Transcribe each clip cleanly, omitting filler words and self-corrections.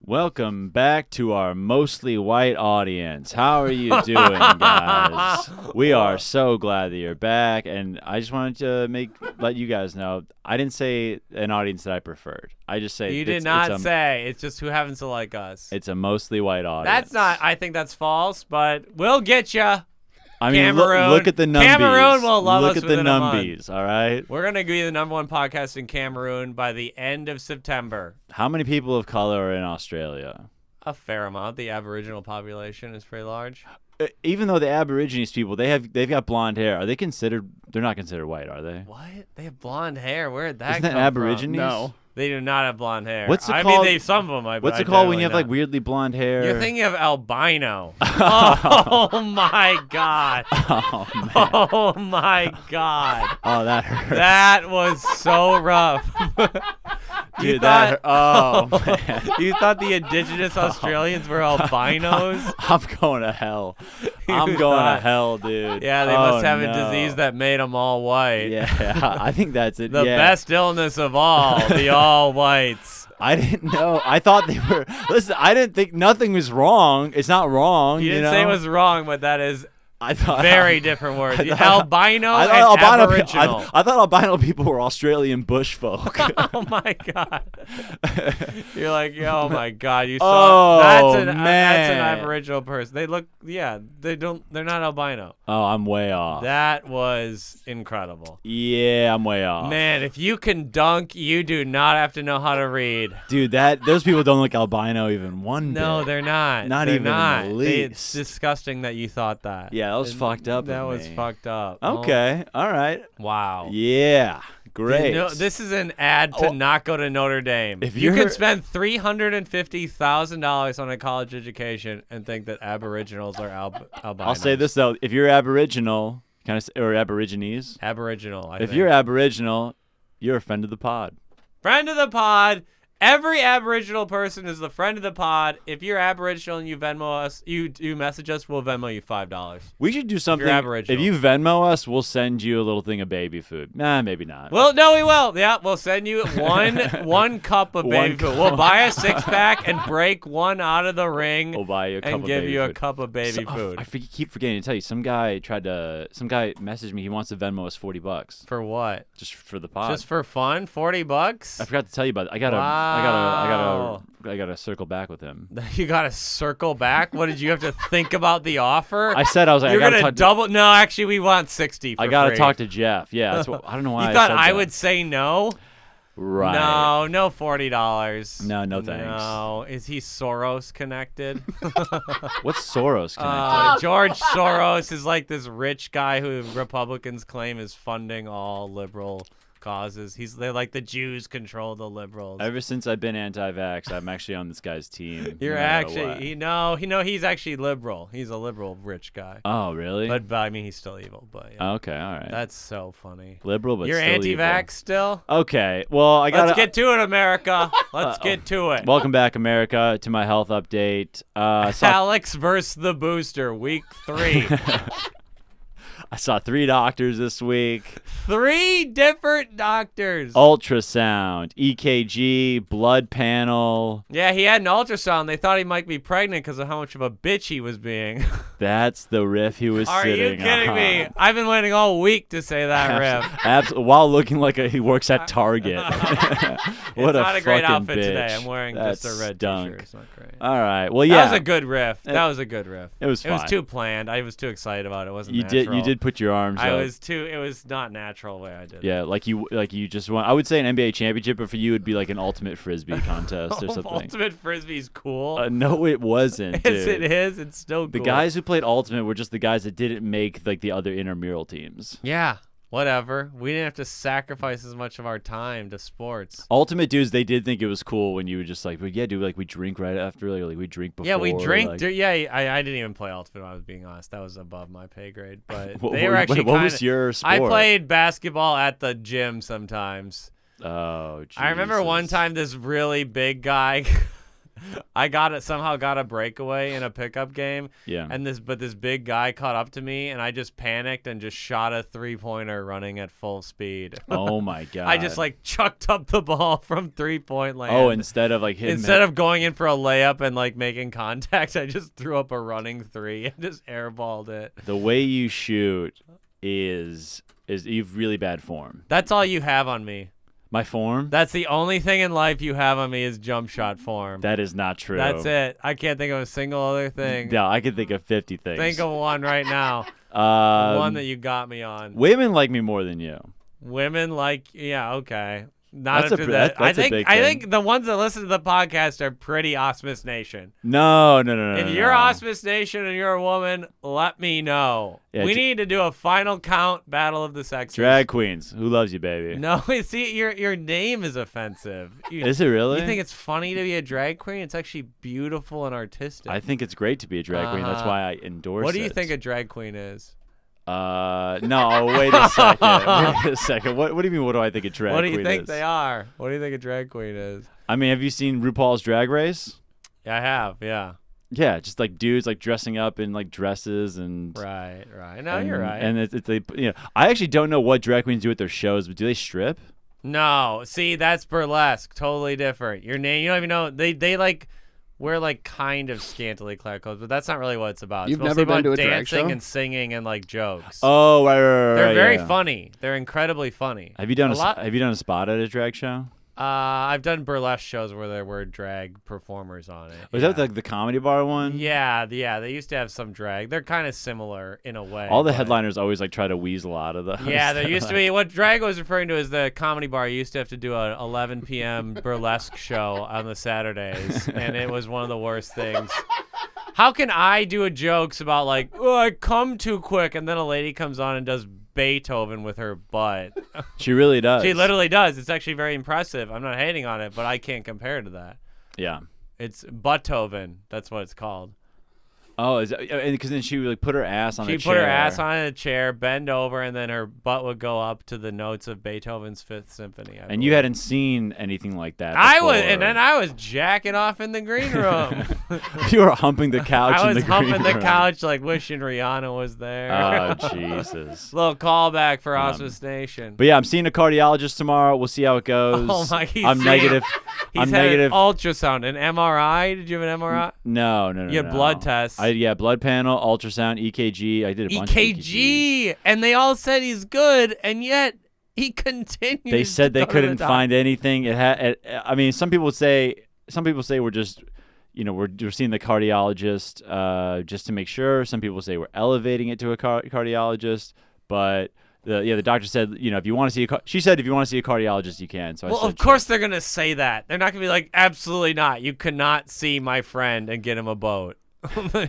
Welcome back to our mostly white audience. How are you doing, guys? We are so glad that you're back, and I just wanted to let you guys know I didn't say an audience that I preferred. I just say you did not say. It's just who happens to like us. It's a mostly white audience. That's not. I think that's false, but we'll get you. I mean, Cameroon. look at the numbies. Cameroon will love us Look at the within a month. numbies, all right? We're going to be the #1 podcast in Cameroon by the end of September. How many people of color are in Australia? A fair amount. The Aboriginal population is pretty large. Even though the Aborigines people, they've got blonde hair. Are they considered? They're not considered white, are they? What? They have blonde hair? Where did that Isn't come that Aborigines? from? No. They do not have blonde hair. What's it I called? mean, some of them might. What's it called when you have like weirdly blonde hair? You're thinking of albino. Oh my god. Oh, man. Oh my god. Oh, that hurts. That was so rough. Dude, that hurt. Oh, man. You thought the indigenous Australians were albinos? I'm going to hell. I'm going to hell, dude. Yeah, they must have a disease that made them all white. Yeah, I think that's it. The best illness of all, the all whites. I didn't know. I thought they were. Listen, I didn't think nothing was wrong. It's not wrong. You didn't say it was wrong, but that is I thought very different words. Albino and Aboriginal. I thought albino people were Australian bush folk. Oh my god! You're like, oh my god! You saw that's an Aboriginal person. They look, they're not albino. Oh, I'm way off. That was incredible. Yeah, I'm way off. Man, if you can dunk, you do not have to know how to read. Dude, those people don't look albino even one bit. No, they're not. Not they're even not. in the least. It's disgusting that you thought that. Yeah, that was fucked up. That was fucked up. Okay, all right. Wow. Yeah, great. This is an ad to not go to Notre Dame. If you can spend $350,000 on a college education and think that Aboriginals are albinos. I'll say this though: if you're Aboriginal, or Aborigines, Aboriginal. If you're Aboriginal, you're a friend of the pod. Friend of the pod. Every Aboriginal person is the friend of the pod. If you're Aboriginal and you Venmo us, you message us, we'll Venmo you $5. We should do something. If you're Aboriginal. If you Venmo us, we'll send you a little thing of baby food. Nah, maybe not. Well, no, we will. Yeah, we'll send you one cup of baby food. We'll buy a 6-pack and break one out of the ring. We'll buy you a cup and of give baby you food. a cup of baby food. I keep forgetting to tell you. Some guy messaged me. He wants to Venmo us $40. For what? Just for the pod. Just for fun? $40? I forgot to tell you about it. I gotta circle back with him. You gotta circle back? What did you have to think about the offer? I said I was like, you're I gonna double. No, actually, we want 60. For I gotta free. talk to Jeff. Yeah, that's what I don't know why. You thought I would say no? Right. No $40. No thanks. No, is he Soros connected? What's Soros connected? George Soros is like this rich guy who Republicans claim is funding all liberal causes. They're like the Jews control the liberals. Ever since I've been anti-vax, I'm actually on this guy's team. You're actually he's actually liberal. He's a liberal rich guy. Oh, really? But I mean, he's still evil. But yeah. Okay, all right. That's so funny. Liberal, but you're still anti-vax evil. still? Okay. Well, let's get to it, America. Let's get to it. Welcome back, America, to my health update. Alex versus the booster, week 3. I saw 3 doctors this week. 3 different doctors. Ultrasound, EKG, blood panel. Yeah, he had an ultrasound. They thought he might be pregnant because of how much of a bitch he was being. That's the riff he was sitting on. Are you kidding me? I've been waiting all week to say that riff. While looking like he works at Target. What it's not a great outfit bitch. today. I'm wearing just a red t-shirt. It's not great. All right. Well, yeah. That was a good riff. It was fine. It was too planned. I was too excited about it. It wasn't natural. You did put your arms up. It was not natural the way I did it. Yeah, like you just won. I would say an NBA championship, but for you it'd be like an ultimate frisbee contest or something. Ultimate frisbee's cool. No, it wasn't. Yes, it is. It's still cool. The guys who played ultimate were just the guys that didn't make like the other intramural teams. Yeah. Whatever. We didn't have to sacrifice as much of our time to sports. Ultimate dudes, they did think it was cool when you would just like, we drink right after, like we drink before. Yeah, we drink. Like, I didn't even play Ultimate. I was being honest. That was above my pay grade. But what was your sport? I played basketball at the gym sometimes. Oh, Jesus. I remember one time this really big guy somehow got a breakaway in a pickup game. Yeah. And this big guy caught up to me, and I just panicked and just shot a 3-pointer running at full speed. Oh my god. I just like chucked up the ball from 3-point land. Oh, instead of like hitting. Instead of going in for a layup and like making contact, I just threw up a running 3 and just airballed it. The way you shoot is you've really bad form. That's all you have on me. My form? That's the only thing in life you have on me is jump shot form. That is not true. That's it. I can't think of a single other thing. Yeah, I can think of 50 things. Think of one right now. One that you got me on. Women like me more than you. Women like, yeah, okay. Not That's after a, that. that's a big thing. I think the ones that listen to the podcast are pretty Osmus Nation. No. If you're Osmus Nation and you're a woman, let me know. Yeah, we need to do a final count battle of the sexes. Drag queens. Who loves you, baby? No, see, your name is offensive. Is it really? You think it's funny to be a drag queen? It's actually beautiful and artistic. I think it's great to be a drag queen. That's why I endorse it. What do you think a drag queen is? No, wait a second. What do you mean? What do I think a drag queen is? What do you think they are? What do you think a drag queen is? I mean, have you seen RuPaul's Drag Race? Yeah, I have. Yeah. Yeah, just like dudes like dressing up in like dresses and. Right. No, you're right. And I actually don't know what drag queens do at their shows, but do they strip? No, see, that's burlesque. Totally different. Your name, you don't even know. They like. We're like kind of scantily clad clothes, but that's not really what it's about. You've it's never been to a dancing drag show? and singing and like jokes. Oh, right. They're very yeah. funny. They're incredibly funny. Have you done a spot at a drag show? I've done burlesque shows where there were drag performers on it. Was that like the comedy bar one? Yeah. They used to have some drag. They're kind of similar in a way. All the headliners always like try to weasel out of those. Yeah, there used to be. What drag was referring to is the comedy bar. You used to have to do a 11 p.m. burlesque show on the Saturdays, and it was one of the worst things. How can I do a jokes about like, oh, I come too quick, and then a lady comes on and does Beethoven with her butt? She really does. She literally does. It's actually very impressive. I'm not hating on it, but I can't compare to that. Yeah. It's Beethoven. That's what it's called. Oh, because then she would like put her ass on a chair. She put her ass on a chair, bend over, and then her butt would go up to the notes of Beethoven's Fifth Symphony. And you hadn't seen anything like that before. then I was jacking off in the green room. You were humping the couch I in the was green humping the room. couch like wishing Rihanna was there. Oh, Jesus. Little callback for Osmus Nation. But yeah, I'm seeing a cardiologist tomorrow. We'll see how it goes. Oh my! I'm negative. He's I'm had negative. An ultrasound, an MRI. Did you have an MRI? No. You had blood tests. Blood panel, ultrasound, EKG. I did a bunch of EKGs. And they all said he's good, and yet he continues. They said they couldn't the find anything. I mean, some people say we're just, we're seeing the cardiologist just to make sure. Some people say we're elevating it to a cardiologist, but. The doctor said, if you want to see she said if you want to see a cardiologist, you can. So of course they're gonna say that. They're not gonna be like, absolutely not. You cannot see my friend and get him a boat.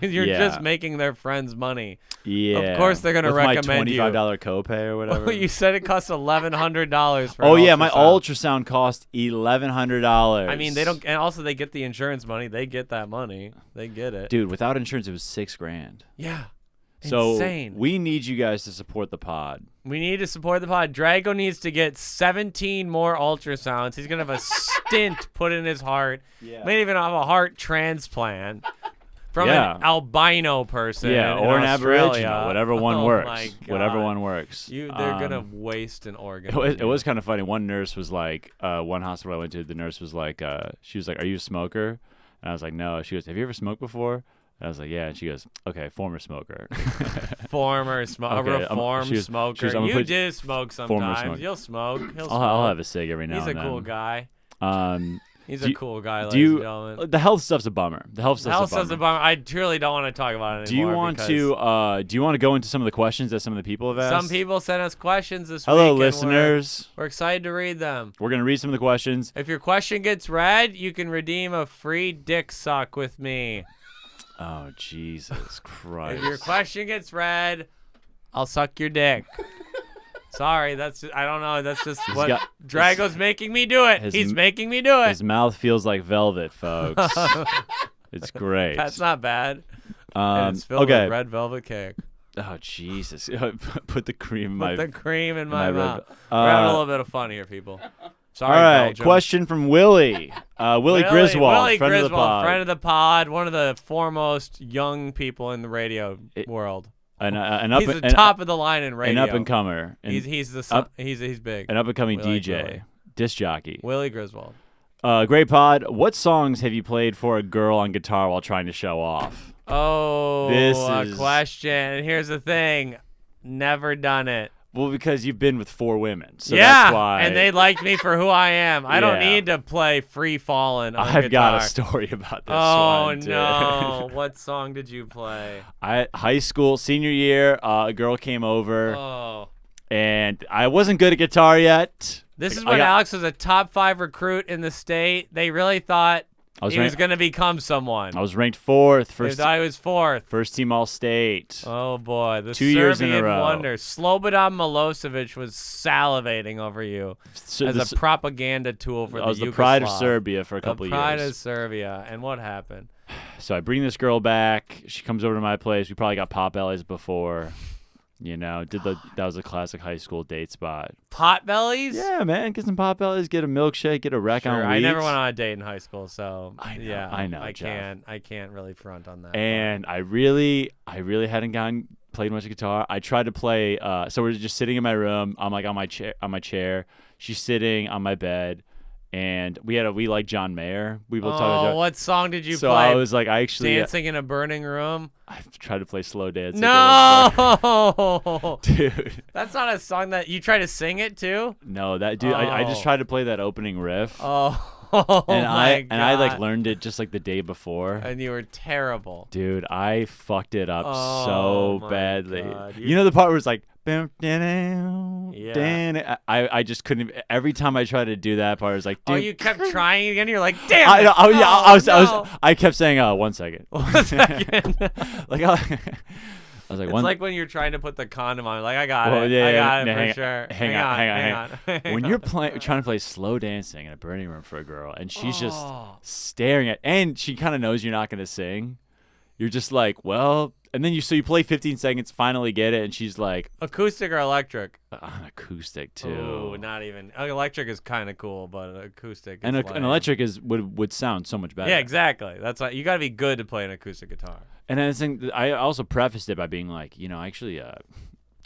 You're just making their friends money. Yeah. Of course they're gonna recommend my $25 copay or whatever. Well, you said it costs $1,100 for. Oh yeah, my ultrasound cost $1,100. I mean, they don't, and also they get the insurance money. They get that money. They get it. Dude, without insurance, it was $6,000. Yeah. So insane. We need you guys to support the pod. We need to support the pod. Drago needs to get 17 more ultrasounds. He's gonna have a stent put in his heart. Yeah. May even have a heart transplant from an albino person. Yeah, or an Australia. Aboriginal, whatever one works. My God. Whatever one works. They're gonna waste an organ. It was kind of funny. One nurse was like, one hospital I went to, the nurse was like, she was like, "Are you a smoker?" And I was like, "No." She goes, "Have you ever smoked before?" And I was like, "Yeah." And she goes, "Okay, former smoker." Reform smoker. You do smoke sometimes. You'll smoke. I'll have a cig every now and then. He's a cool guy. He's a cool guy, ladies and gentlemen. The health stuff's a bummer. The health stuff's a bummer. I truly don't want to talk about it anymore. Do you want to go into some of the questions that some of the people have asked? Some people sent us questions this week. Hello, listeners. We're excited to read them. We're going to read some of the questions. If your question gets read, you can redeem a free dick suck with me. Oh, Jesus Christ. If your question gets read, I'll suck your dick. Sorry, I don't know. That's just what Drago's making me do it. He's making me do it. His mouth feels like velvet, folks. It's great. That's not bad. And it's filled with red velvet cake. Oh, Jesus. Put the cream in my mouth. We're having a little bit of fun here, people. Sorry, All right, Belgium. question from Willie. Willie Griswold, Willie friend of the Griswold, pod. friend of the pod, one of the foremost young people in the radio world. He's He's the top of the line in radio. An up-and-comer. He's big. An up-and-coming We DJ. like Willie. Disc jockey. Willie Griswold. Great pod. What songs have you played for a girl on guitar while trying to show off? Oh, This a is- question. And here's the thing. Never done it. Well, because you've been with 4 women, so yeah, that's why. and they liked me for who I am. I don't Yeah. need to play Free Fallin' on I've got a guitar. story about this Oh, one, too. no. What song did you play? High school, senior year, a girl came over, Oh. and I wasn't good at guitar yet. This is I when got- Alex was a top 5 recruit in the state. They really thought I was he was ranked, going to become someone. I was ranked 4th, They thought he was 4th. first team All-State. Oh, boy. The 2 years in a Serbian row. wonder. Slobodan Milosevic was salivating over you So as this- a propaganda tool for I was the the pride of Yugoslav. Serbia for a couple The pride years. of Serbia. And what happened? So I bring this girl back. She comes over to my place. We probably got pop bellies before. You know, that was a classic high school date spot. Pot bellies? Yeah, man, get some pop bellies, get a milkshake, get a wreck Sure. on I wheat. never went on a date in high school, so I know, yeah, I know, I Jeff. can't really front on that. And I really hadn't played much guitar. I tried to play. So we're just sitting in my room. I'm like on my chair. She's sitting on my bed, and we like John Mayer. We both talk about John. What song did you So play? I was like, I actually Dancing in a Burning Room? I tried to play slow dance. No, dude. that's not a song that you try to sing it to. No, that dude. I just Oh. tried to play that opening riff. Oh, and my God. I like learned it just like the day before. And you were terrible. Dude, I fucked it up Oh, so my badly. God. You know the part where it's like, Yeah. I just couldn't. Every time I tried to do that part, it was like, dude. Oh, you kept trying again. You're like, damn I, it. know, oh, yeah, Oh, no. I kept saying, 1 second. 1 second. Like, I was like, It's one. like when you're trying to put the condom on. Like, I got Well, it. yeah, I yeah, got no, it for sure. hang on. Hang When on. you're trying to play slow dancing in a burning room for a girl, and she's just Oh. staring at, and she kind of knows you're not gonna sing. You're just like, well, and then you play 15 seconds, finally get it, and she's like, Acoustic or electric? on acoustic too. Oh, not even. Electric is kind of cool, but acoustic. And is an lame. electric would sound so much better. Yeah, exactly. That's why you got to be good to play an acoustic guitar. And then I also prefaced it by being like, I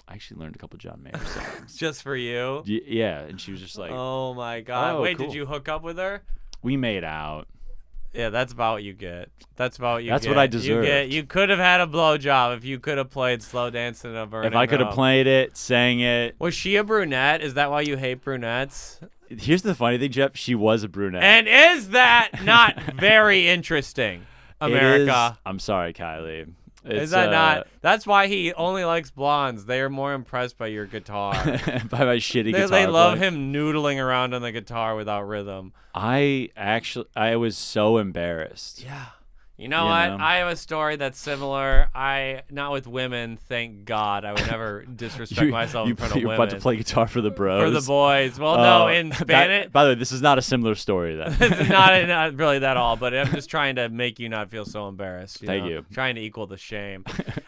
actually learned a couple John Mayer songs. Just for you. Yeah, and she was just like, Oh my God! oh, Wait, cool. did you hook up with her? we made out. Yeah, that's about what you get. That's about what you That's get. what I deserved. You could have had a blowjob if you could have played slow dance in a burning If I could have room. played it, sang it. Was she a brunette? Is that why you hate brunettes? Here's the funny thing, Jeff. She was a brunette. And is that not very interesting, It America? is- I'm sorry, Kylie. Is that not? That's why he only likes blondes. They are more impressed by your guitar. by my shitty guitar? They love playing? him noodling around on the guitar without rhythm. I was so embarrassed. Yeah. You know You what? know? I have a story that's similar. Not with women, thank God. I would never disrespect myself in front of you're women. about to play guitar for the bros. For the boys. Well, no, Oh, in that- Spanish. by the way, this is not a similar story then. This is not really that all, but I'm just trying to make you not feel so embarrassed. Thank know? you. Trying to equal the shame.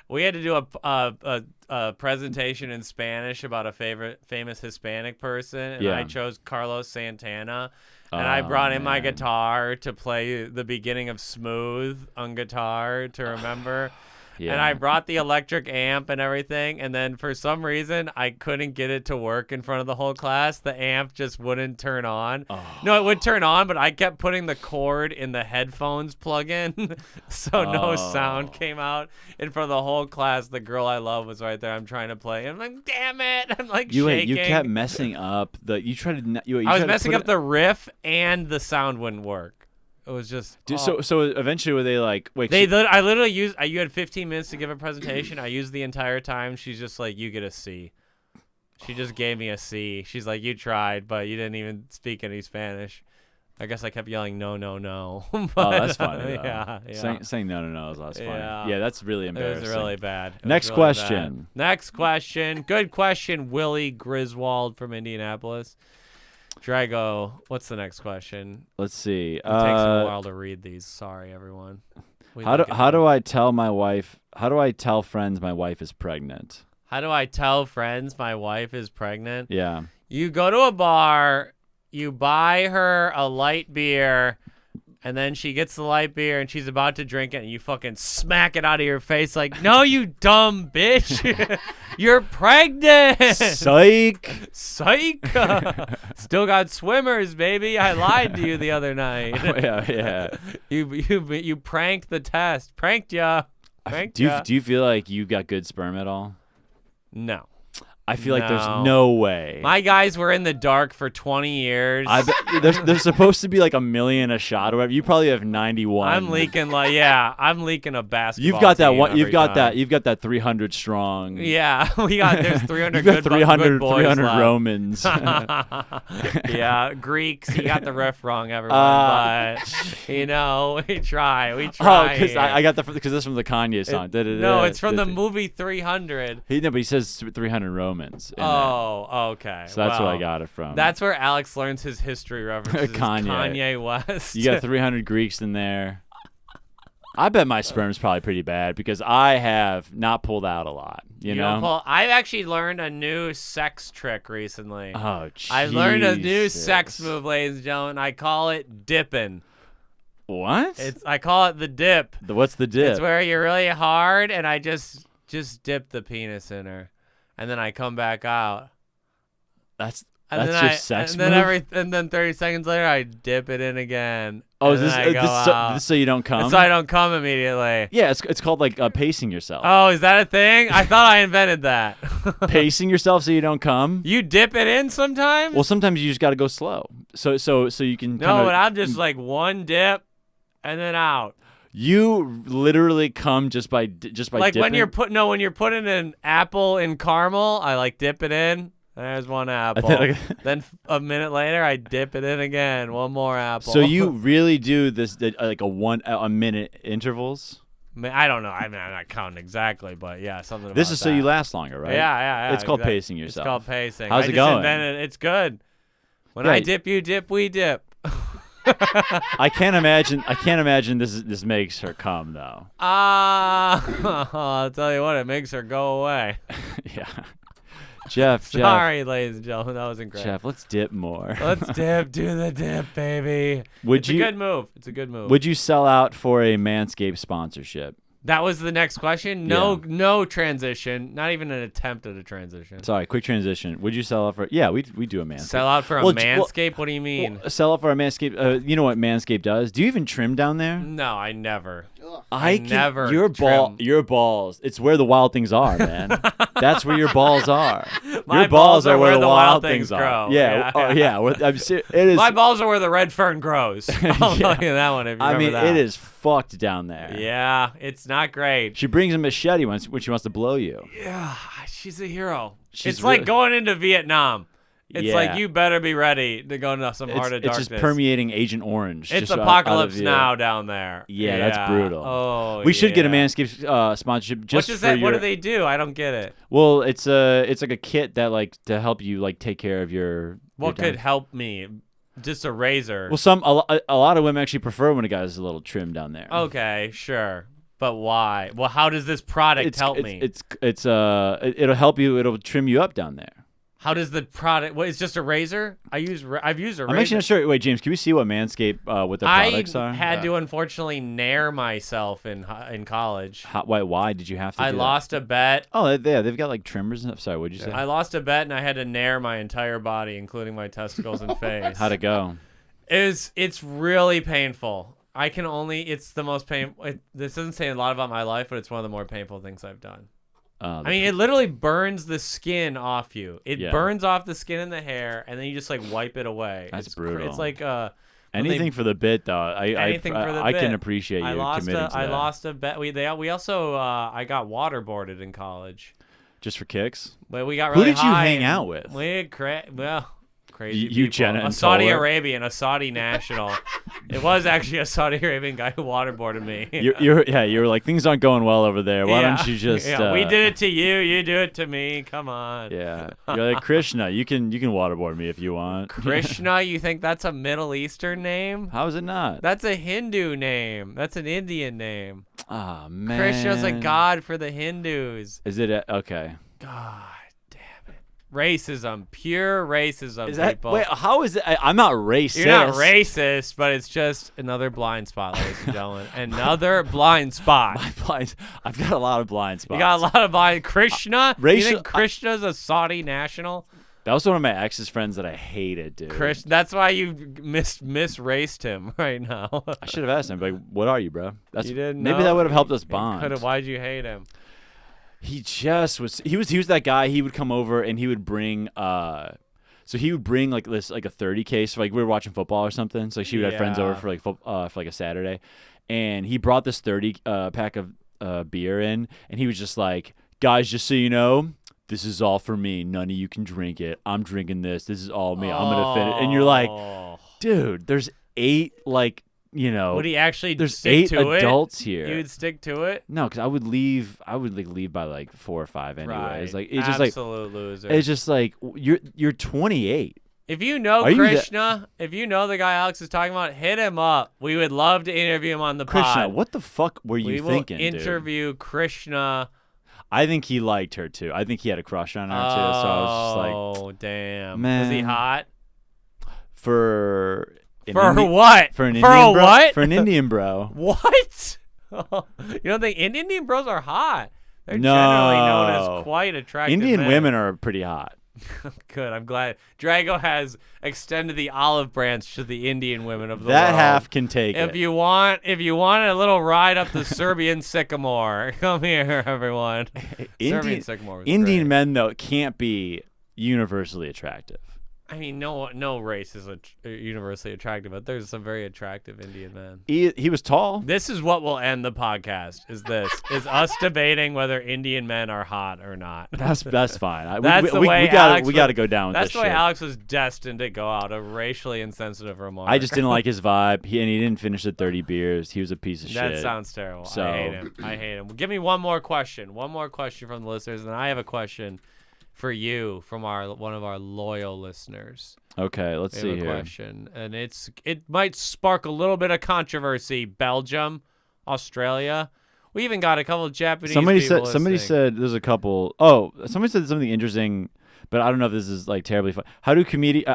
We had to do a presentation in Spanish about a famous Hispanic person, and Yeah. I chose Carlos Santana. And I Oh, brought in my man. guitar to play the beginning of Smooth on guitar to remember. Yeah. And I brought the electric amp and everything. And then for some reason, I couldn't get it to work in front of the whole class. The amp just wouldn't turn on. Oh. No, it would turn on, but I kept putting the cord in the headphones plug-in. So no sound came out in front of the whole class. The girl I love was right there. I'm trying to play. I'm like, damn it. I'm like shaking. You kept messing up you tried to you I tried was to messing put up the riff and the sound wouldn't work. It was just So eventually were they like wait I literally used. You had 15 minutes to give a presentation. I used the entire time. She's just like, you get a C. She just gave me a C. She's like, you tried, but you didn't even speak any Spanish. I guess I kept yelling no, no, no. But, oh, that's funny. Though. Yeah. Saying no is less funny. Yeah. Yeah, that's really It embarrassing. was really bad. It was Next really bad. question. Next question. Good question, Willie Griswold from Indianapolis. Drago, what's the next question? Let's see. It takes a while to read these. Sorry, everyone. How do I tell my wife? How do I tell friends my wife is pregnant? How do I tell friends my wife is pregnant? Yeah. You go to a bar you buy her a light beer, and then she gets the light beer and she's about to drink it, and you fucking smack it out of your face like, no, you dumb bitch. You're pregnant. Psych. Psych. Still got swimmers, baby. I lied to you the other night. Oh, yeah. You pranked the test. Pranked ya. Do you feel like you got good sperm at all? No. I feel like there's no way. My guys were in the dark for 20 years. I bet there's supposed to be like 1 million a shot or whatever. You probably have 91. I'm leaking I'm leaking a basketball. You've got that team one. You've got time. You've got that 300 strong. Yeah, there's 300 You've got good 300 boys 300 left. Romans. Yeah, Greeks. You got the riff wrong, everyone. But we try. Oh, because I got because this is from the Kanye song. No, it's from the movie 300. But he says 300 Romans. In Oh, okay. there. So that's where I got it from. That's where Alex learns his history references. Kanye West. You got 300 Greeks in there. I bet my sperm's probably pretty bad because I have not pulled out a lot. You know? I've actually learned a new sex trick recently. Oh, Jesus. I learned a new sex move, ladies and gentlemen. I call it dipping. What? I call it the dip. What's the dip? It's where you're really hard, and I just dip the penis in her, and then I come back out. That's your sex move? And then 30 seconds later, I dip it in again. Oh, is this so you don't come? So I don't come immediately. Yeah, it's called like pacing yourself. Oh, is that a thing? I thought I invented that. Pacing yourself so you don't come? You dip it in sometimes? Well, sometimes you just got to go slow. So you can No, but I'm just like one dip and then out. You literally come just by like dipping? when you're putting an apple in caramel, I like dip it in. There's one apple. Then a minute later, I dip it in again. One more apple. So you really do this like a minute intervals? I don't know. I mean, I'm not counting exactly, but yeah, something. This is that. so you last longer, right? Yeah. It's called pacing yourself. It's called pacing. How's it going? It's good. When I dip, you dip, we dip. I can't imagine this makes her come though. I'll tell you what, it makes her go away. Yeah. Jeff. Sorry, ladies and gentlemen, that wasn't great. Jeff, let's dip more. Let's dip. Do the dip, baby. It's a good move. It's a good move. Would you sell out for a Manscaped sponsorship? That was the next question. No transition. Not even an attempt at a transition. Sorry, quick transition. Would you sell out for? Yeah, we do a Manscaped. Sell out for a Manscaped? What do you mean? Sell out for a Manscaped. You know what Manscaped does? Do you even trim down there? No, I never. I never. Your balls. It's where the wild things are, man. That's where your balls are. My balls are where the wild things grow. Yeah. I'm serious. It is. My balls are where the red fern grows. I'll tell you that one. If you remember that. It is fucked down there. Yeah, it's not great. She brings a machete when she wants to blow you. Yeah, she's a hero. It's like going into Vietnam. It's like you better be ready to go into some heart of darkness. It's just permeating Agent Orange. It's apocalypse now down there. Yeah, that's brutal. Oh, we should get a Manscaped sponsorship. Just what do they do? I don't get it. Well, it's like a kit that to help you take care of your. What could help me? Just a razor. Well, a lot of women actually prefer when a guy's a little trim down there. Okay, sure. But why? Well, how does this product help me? It'll help you. It'll trim you up down there. How does the product? What, it's just a razor? I've used a razor. I'm actually not sure. Wait, James, can we see what Manscaped what their products are? I had to unfortunately nair myself in college. Why did you have to? I lost a bet. Oh, yeah, they've got trimmers and stuff. Sorry, what'd you say? I lost a bet and I had to nair my entire body, including my testicles and face. How'd it go? It's really painful. It's the most painful. This doesn't say a lot about my life, but it's one of the more painful things I've done. I mean, it literally burns the skin off you. It burns off the skin and the hair, and then you just wipe it away. That's brutal. It's like anything for the bit, though. I can appreciate you committing to that. I lost a bet. We also I got waterboarded in college. Just for kicks? But we got really high. Who did you hang out with? We had crazy you people. Jenna and a Saudi Toller? Arabian, a Saudi national. It was actually a Saudi Arabian guy who waterboarded me. You were like, things aren't going well over there. Why don't you just? We did it to you. You do it to me. Come on. Yeah, you're like Krishna. You can waterboard me if you want. Krishna, you think that's a Middle Eastern name? How is it not? That's a Hindu name. That's an Indian name. Ah, man. Krishna's a god for the Hindus. Is it okay? God. Racism. Pure racism, Is that people. wait? How is it? I'm not racist. You're not racist, but it's just another blind spot, ladies and gentlemen. Another blind spot. My blinds. I've got a lot of blind spots. You got a lot of blind. Krishna? You Racial- think Krishna's a Saudi national? That was one of my ex's friends that I hated, dude. That's why you misraced him right now. I should have asked him, like, what are you, bro? You didn't maybe know? that would have helped us bond. Why'd you hate him? He just was. He was that guy. He would come over and he would bring. So he would bring like this, like a 30 case. So, like we were watching football or something. So she would have friends over for like a Saturday, and he brought this 30 pack of beer in, and he was just like, guys, just so you know, this is all for me. None of you can drink it. I'm drinking this. This is all me. I'm gonna fit it. And you're like, dude, there's 8 like. Would he actually there's stick 8 to adults it? here. You would stick to it? No, because I would leave by like 4 or 5 anyways. Right. Like it's Absolute loser. It's just like you're 28. If you know Krishna, if you know the guy Alex is talking about, hit him up. We would love to interview him on the Krishna, pod. what the fuck were you thinking, We will interview dude? Krishna. I think he liked her too. I think he had a crush on her too. So I was just like, oh damn, man. Was he hot? For what? For an for Indian a bro? what? For an Indian bro. What? You don't think Indian bros are hot? They're generally known as quite attractive. Indian men. women are pretty hot. Good. I'm glad Drago has extended the olive branch to the Indian women of the that world. half can take If it. you want a little ride up the Serbian sycamore, come here, everyone. Serbian sycamore was Indian great. men though can't be universally attractive. I mean, no race is universally attractive, but there's some very attractive Indian men. He was tall. This is what will end the podcast. Is us debating whether Indian men are hot or not. That's fine. That's the way we got to go down with That's this the way shit. Alex was destined to go out, a racially insensitive remark. I just didn't like his vibe. He didn't finish the 30 beers. He was a piece of shit. That sounds terrible. So- I hate him. Give me one more question. One more question from the listeners, and I have a question for you from one of our loyal listeners. Okay, let's We see have a here. question, and it might spark a little bit of controversy. Belgium, Australia. We even got a couple of Japanese Somebody people listening. said there's a couple. Oh, somebody said something interesting, but I don't know if this is like terribly fun. How do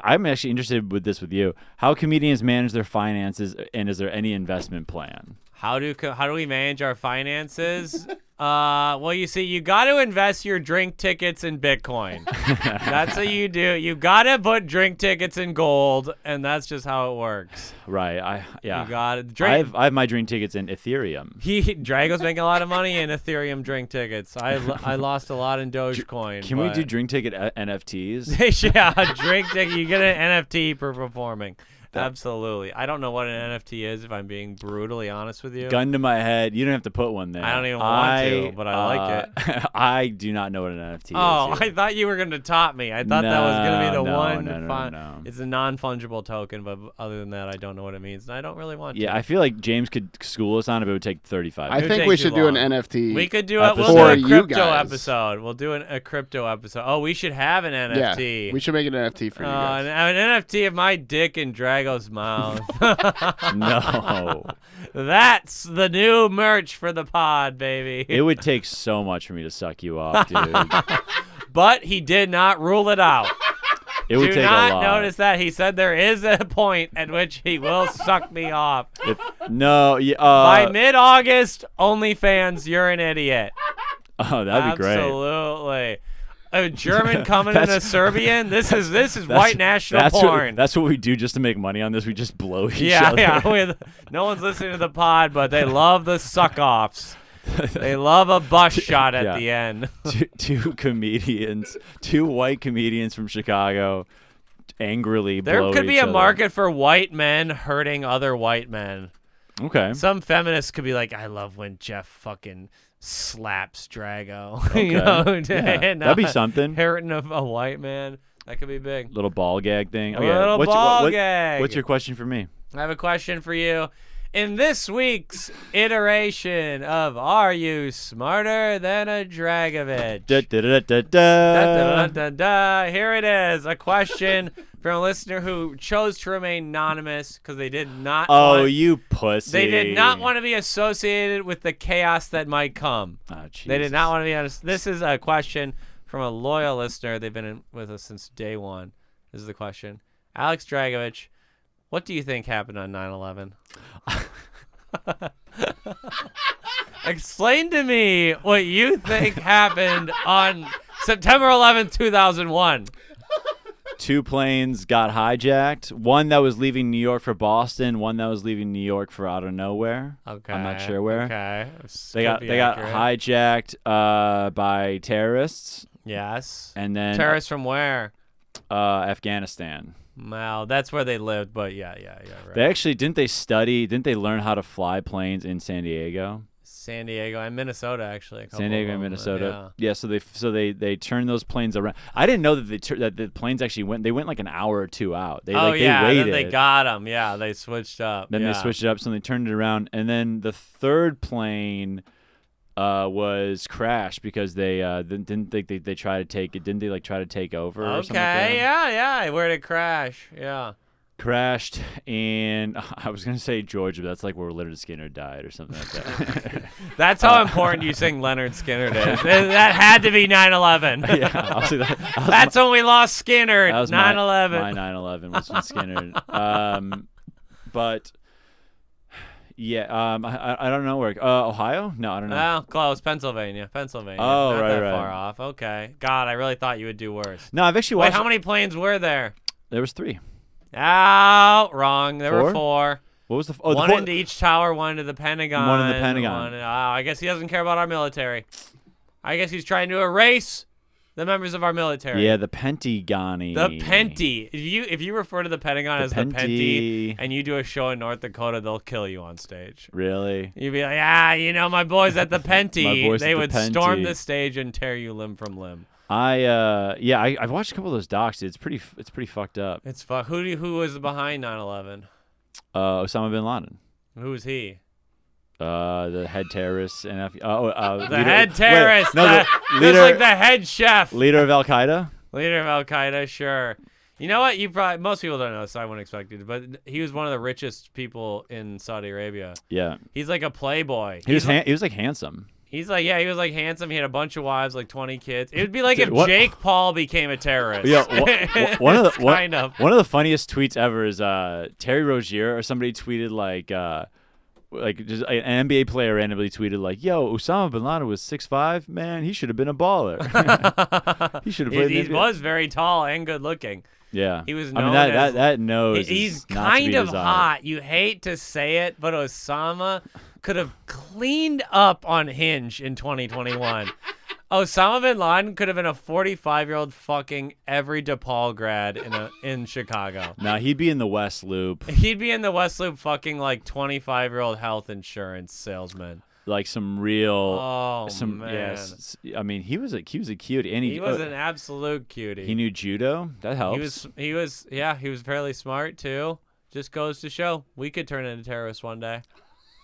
I'm actually interested with this with you. How comedians manage their finances, and is there any investment plan? How do we manage our finances? Well, you see, you got to invest your drink tickets in Bitcoin. That's what you do. You got to put drink tickets in gold, and that's just how it works. Right. You got it. I have my drink tickets in Ethereum. Drago's making a lot of money in Ethereum drink tickets. I lost a lot in Dogecoin. Can we do drink ticket NFTs? Yeah, drink ticket. You get an NFT for performing. Absolutely. I don't know what an NFT is, if I'm being brutally honest with you. Gun to my head. You don't have to put one there. I don't even want to, but I like it. I do not know what an NFT is. Oh, here. I thought you were going to top me. I thought that was going to be the one. No. It's a non-fungible token, but other than that, I don't know what it means, and I don't really want to. Yeah, I feel like James could school us on it, but it would take 35 I minutes. think we should do an NFT. We could do it. We'll episode. do a For you crypto guys. episode. We'll do a crypto episode. Oh, we should have an NFT. Yeah, we should make an NFT for you guys. An NFT of my dick in Drago's mouth. No. That's the new merch for the pod, baby. It would take so much for me to suck you off, dude. But he did not rule it out. It would Do take not a lot. notice that. He said there is a point at which he will suck me off. By mid-August, OnlyFans, you're an idiot. Oh, that'd be great. Absolutely. A German coming in a Serbian? This is white national porn. That's what we do just to make money on this. We just blow each other. Yeah. No one's listening to the pod, but they love the suck-offs. They love a bus shot at the end. Two comedians, two white comedians from Chicago, angrily There blow could be each a other. market for white men hurting other white men. Okay. Some feminists could be like, I love when Jeff fucking slaps Drago. Okay. You know, Yeah, that'd be something. Hurting a white man. That could be big. Little ball gag thing. Okay. Little ball gag. What's your question for me? I have a question for you. In this week's iteration of Are You Smarter Than a Dragovich? Da, da, da, da, da. Da, da, da, da. Here it is. A question from a listener who chose to remain anonymous because they did not You pussy. They did not want to be associated with the chaos that might come. Oh, Jesus. They did not want to be honest. This is a question from a loyal listener. They've been with us since day one. This is the question. Alex Dragovich, what do you think happened on 9/11? Explain to me what you think happened on September 11th, 2001. 2 planes got hijacked. One that was leaving New York for Boston. One that was leaving New York for out of nowhere. Okay. I'm not sure where. Okay. They got hijacked by terrorists. Yes. And then terrorists from where? Afghanistan. Wow, that's where they lived. But yeah, right. They actually didn't they learn how to fly planes in San Diego? San Diego and Minnesota, actually. San Diego and Minnesota. Yeah. So they turned those planes around. I didn't know that that the planes actually went. They went like an hour or 2 out. They they waited. Then they got them. Yeah, they switched up. Then they switched it up, so they turned it around, and then the third plane was crashed because they didn't think they tried to take it. Didn't they try to take over? Or something like that? Yeah. Where did it crash? Yeah. Crashed in, I was going to say Georgia, but that's like where Leonard Skinner died or something like that. That's how important you think Leonard Skinner is. That had to be 9/11. Yeah, that's when we lost Skinner, 9/11. My 9/11 was from Skinner. But, yeah, I don't know where. Ohio? No, I don't know. Well, close. Pennsylvania. Oh, Not right. that far off. Okay. God, I really thought you would do worse. No, I've actually watched. Wait, how many planes were there? There was 3. Oh, wrong. There were 4. What was the one into each tower, one into the Pentagon. One in the Pentagon. I guess he doesn't care about our military. I guess he's trying to erase the members of our military. Yeah, the Pentagony. The Penty. If you refer to the Pentagon as the Penty and you do a show in North Dakota, they'll kill you on stage. Really? You'd be like, my boys at the Penty. They would storm the stage and tear you limb from limb. I've watched a couple of those docs. It's pretty fucked up. It's fuck. Who was behind 9/11? Osama bin Laden. Who was he? The head terrorist and head terrorist. Leader, like the head chef. Leader of Al Qaeda. Leader of Al Qaeda, sure. You know what? Most people don't know, so I wouldn't expect you to. But he was one of the richest people in Saudi Arabia. Yeah. He's like a playboy. He was like handsome. He was like handsome. He had a bunch of wives, like 20 kids. It would be like if Jake Paul became a terrorist. Yeah, one of the funniest tweets ever is Terry Rozier or somebody tweeted just an NBA player randomly tweeted like, "Yo, Osama bin Laden was 6'5". Man, he should have been a baller. He should have played. He was very tall and good looking. Yeah, he was known that nose. He's kind of hot. You hate to say it, but Osama could have cleaned up on Hinge in 2021. Osama bin Laden could have been a 45-year-old fucking every DePaul grad in Chicago. Nah, he'd be in the West Loop. He'd be in the West Loop fucking like 25-year-old health insurance salesman. Like some real. Oh man. Yes, I mean he was a cutie, and he was an absolute cutie. He knew judo. That helps. He was fairly smart too. Just goes to show we could turn into terrorists one day.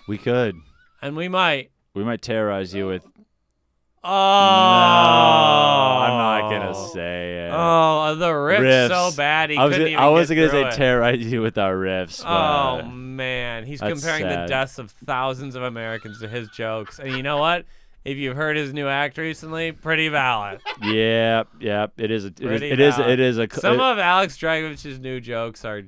We could. And we might. We might terrorize you with. Oh. No, I'm not gonna say it. Oh, the riff's so bad he couldn't even I wasn't get gonna say terrorize you with our riffs. Oh man, he's comparing sad. the deaths of thousands of Americans to his jokes, and you know what? If you've heard his new act recently, pretty valid. Yeah, it is. Some of Alex Dragovich's new jokes are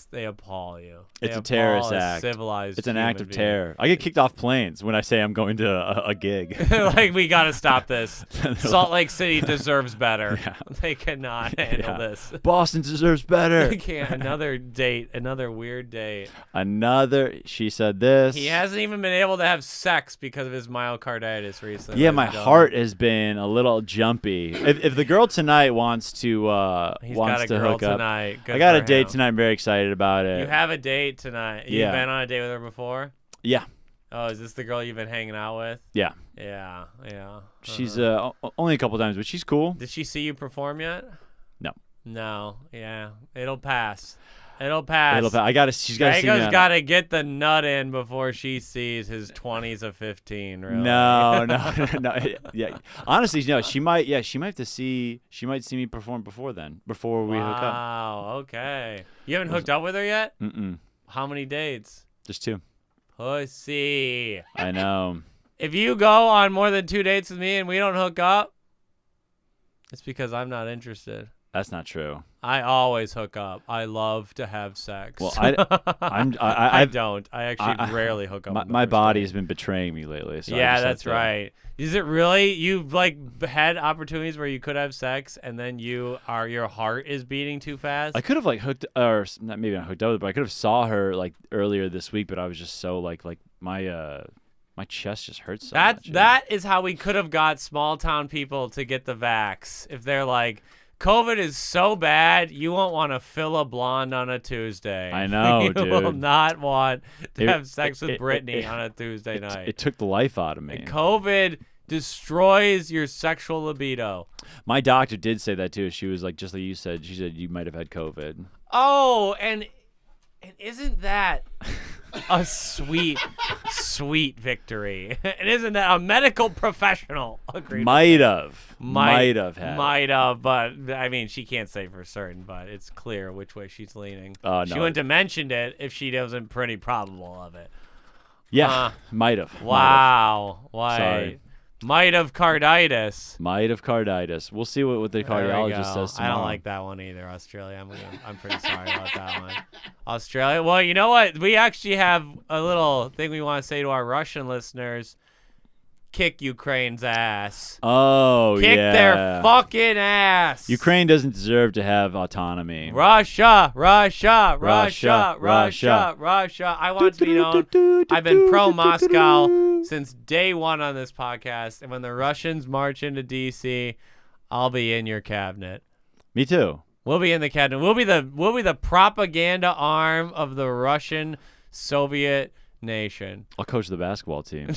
they appall you. It's a terrorist act. Civilized. It's an act of terror. I get kicked off planes when I say I'm going to a gig. Like, we got to stop this. Salt Lake City deserves better. Yeah. They cannot handle this. Boston deserves better. They can't. Another weird date. She said this. He hasn't even been able to have sex because of his myocarditis recently. Yeah, my heart has been a little jumpy. If the girl tonight wants to hook up, I got a date tonight. I'm very excited about it. You have a date tonight. You've been on a date with her before? Yeah. Oh, is this the girl you've been hanging out with? Yeah. Yeah. She's only a couple times, but she's cool. Did she see you perform yet? No. Yeah. It'll pass. She's got to see me. Drago's got to get the nut in before she sees his 20s of 15. Really. No. Yeah. Honestly, no. She might have to see. She might see me perform before we hook up. Wow. Okay. You haven't hooked up with her yet? Mm-mm. How many dates? Just 2. Pussy. I know. If you go on more than 2 dates with me and we don't hook up, It's because I'm not interested. That's not true. I always hook up. I love to have sex. Well, I don't. I actually rarely hook up. My body has been betraying me lately. So yeah, that's right. Is it really? You've had opportunities where you could have sex, and then your heart is beating too fast. I could have hooked, or not maybe not hooked up, but I could have saw her earlier this week. But I was just so my chest just hurts so much. That is how we could have got small town people to get the vax. If they're like, COVID is so bad, you won't want to fill a blonde on a Tuesday. I know, dude. You will not want to have sex with Brittany on a Tuesday night. It took the life out of me. COVID destroys your sexual libido. My doctor did say that too. She was like, just like you said, she said you might have had COVID. Oh, and isn't that a sweet victory? And isn't that a medical professional agreed? Might have had. But I mean, she can't say for certain, but it's clear which way she's leaning. No. She wouldn't have mentioned it if she wasn't pretty probable of it. Yeah, might have. Wow. Why? Sorry. Might have carditis. We'll see what the cardiologist says tomorrow. I don't like that one either, Australia. I'm pretty sorry about that one. Australia. Well, you know what? We actually have a little thing we want to say to our Russian listeners. Kick Ukraine's ass. Oh, Kick their fucking ass. Ukraine doesn't deserve to have autonomy. Russia. I want to be known. I've been pro-Moscow since day one on this podcast. And when the Russians march into D.C., I'll be in your cabinet. Me too. We'll be in the cabinet. We'll be the propaganda arm of the Russian Soviet nation. I'll coach the basketball team.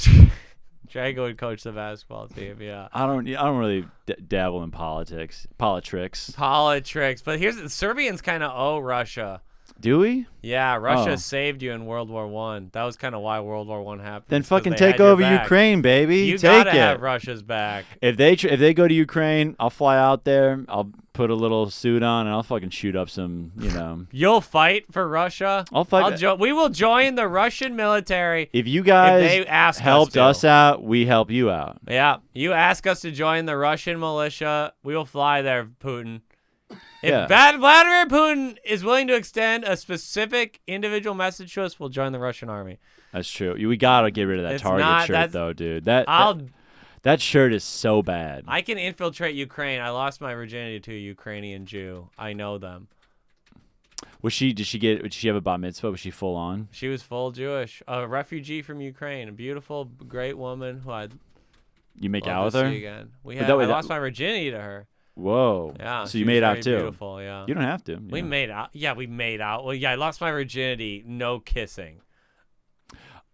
Drago would coach the basketball team, yeah. I don't really dabble in politics. But Serbians kind of owe Russia. Do we? Yeah, Russia saved you in World War I. That was kind of why World War I happened. Then fucking take over Ukraine, baby. You take gotta have Russia's back. If they go to Ukraine, I'll fly out there. I'll put a little suit on and I'll fucking shoot up some, You'll fight for Russia? I'll fight. We will join the Russian military. If you guys helped us out, we help you out. Yeah, you ask us to join the Russian militia, we will fly there, Putin. If Vladimir Putin is willing to extend a specific individual message to us, we'll join the Russian army. That's true. We gotta get rid of that Target shirt, though, dude. That shirt is so bad. I can infiltrate Ukraine. I lost my virginity to a Ukrainian Jew. I know them. Did she have a bat mitzvah? Was she full on? She was full Jewish. A refugee from Ukraine. A beautiful, great woman who I'd You make love out with to her? see again. I lost my virginity to her. Whoa. Yeah. So you made out too? Beautiful, yeah. You don't have to. We made out. Yeah, we made out. Well, yeah, I lost my virginity. No kissing.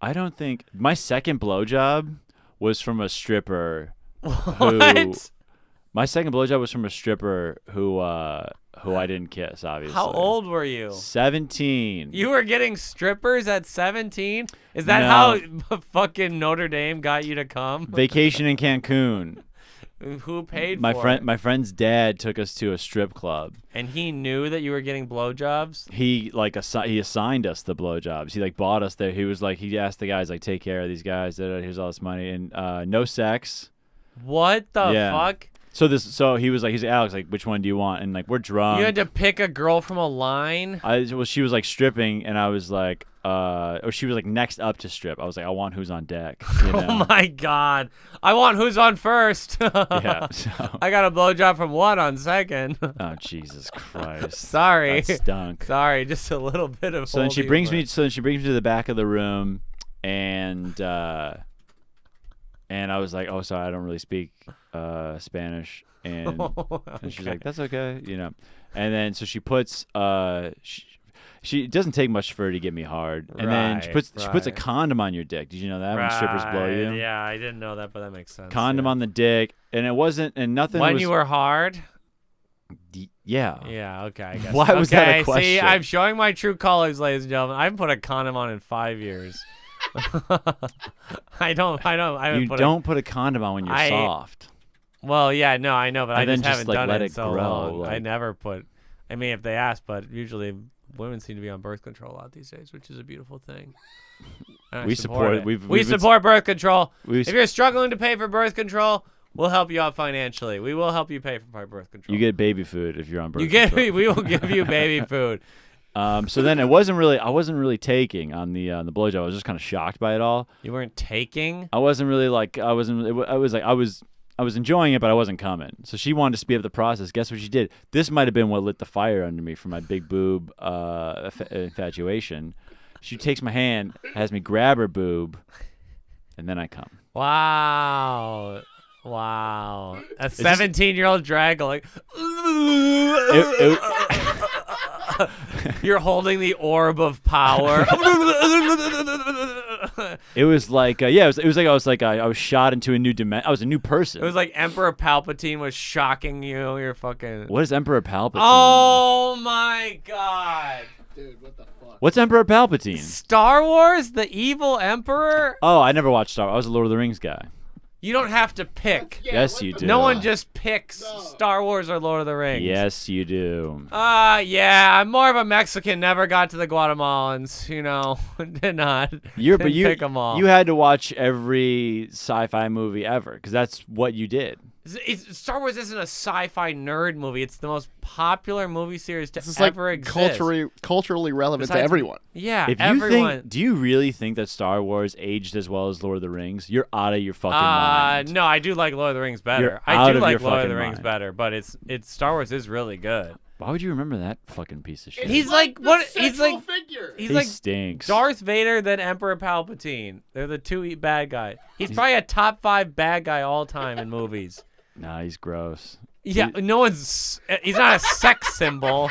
I don't think my second blowjob was from a stripper. What? My second blowjob was from a stripper who I didn't kiss, obviously. How old were you? 17. You were getting strippers at 17? Is that how fucking Notre Dame got you to come? Vacation in Cancun. Who paid for it? My friend's dad took us to a strip club. And he knew that you were getting blowjobs? He assigned us the blowjobs. He bought us there. He asked the guys take care of these guys. Here's all this money and no sex. What the fuck? So he was like, Alex, which one do you want? And we're drunk. You had to pick a girl from a line? She was stripping, and I was like, or she was next up to strip. I was like, I want who's on deck. Oh my God. I want who's on first. Yeah. So. I got a blowjob from what on second? Oh, Jesus Christ. Sorry. That stunk. Sorry, just a little bit of. So then she brings me to the back of the room, and I was like, oh, sorry, I don't really speak Spanish, and she's like, that's okay, and then so she puts she doesn't take much for her to get me hard, and then she puts a condom on your dick. Did you know that when strippers blow you? Yeah, I didn't know that, but that makes sense. Condom on the dick, and it wasn't, and nothing. When you were hard. Yeah. Yeah. Okay. I guess. Why was that a question? See, I'm showing my true colors, ladies and gentlemen. I haven't put a condom on in 5 years. I don't. You don't put a condom on when you're soft. Well, yeah, no, I know, but I just haven't done let it it so grow, long. I never put. I mean, if they ask, but usually women seem to be on birth control a lot these days, which is a beautiful thing. We support it. We support birth control. If you're struggling to pay for birth control, We'll help you out financially. We will help you pay for birth control. You get baby food if you're on birth control. We will give you baby food. So then I wasn't really taking on the blowjob. I was just kind of shocked by it all. You weren't taking? I wasn't really like I was enjoying it, but I wasn't coming. So she wanted to speed up the process. Guess what she did? This might have been what lit the fire under me for my big boob infatuation. She takes my hand, has me grab her boob, and then I come. Wow. A 17-year-old drag like you're holding the orb of power. It was like it was like I was shot into a new dimension. I was a new person. It was like Emperor Palpatine was shocking you. You're fucking. What is Emperor Palpatine? Oh my god. Dude, what the fuck? What's Emperor Palpatine? Star Wars, the evil emperor? Oh, I never watched Star Wars. I was a Lord of the Rings guy. You don't have to pick. Yes, you do. No one just picks Star Wars or Lord of the Rings. Yes, you do. Yeah, I'm more of a Mexican. Never got to the Guatemalans, Did not. Pick them all. You had to watch every sci-fi movie ever because that's what you did. Star Wars isn't a sci-fi nerd movie. It's the most popular movie series to ever exist. Culturally relevant to everyone. Yeah, if everyone. Do you really think that Star Wars aged as well as Lord of the Rings? You're out of your fucking mind. No, I do like Lord of the Rings better. I do like Lord of the Rings better, but it's Star Wars is really good. Why would you remember that fucking piece of shit? He's like what? He's like figure. He's he like stinks. Darth Vader then Emperor Palpatine. They're the two bad guys. He's probably a top 5 bad guy all time in movies. Nah, he's gross. Yeah, he's not a sex symbol.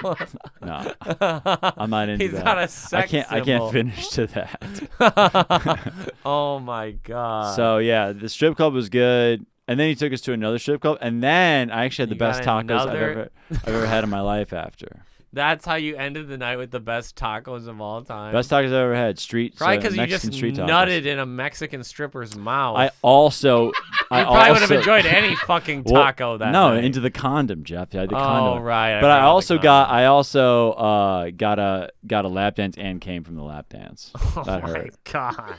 No, I'm not into he's that. Not a sex symbol. I can't finish to that. Oh my god. So yeah, the strip club was good, and then he took us to another strip club, and then I actually had the best tacos I've ever had in my life after. That's how you ended the night with the best tacos of all time. Best tacos I've ever had. Probably because you just nutted in a Mexican stripper's mouth. I probably would have enjoyed any fucking taco that night. Into the condom, Jeff. Yeah, the condom. Oh right. But I also got a lap dance and came from the lap dance. That hurt. Oh my god.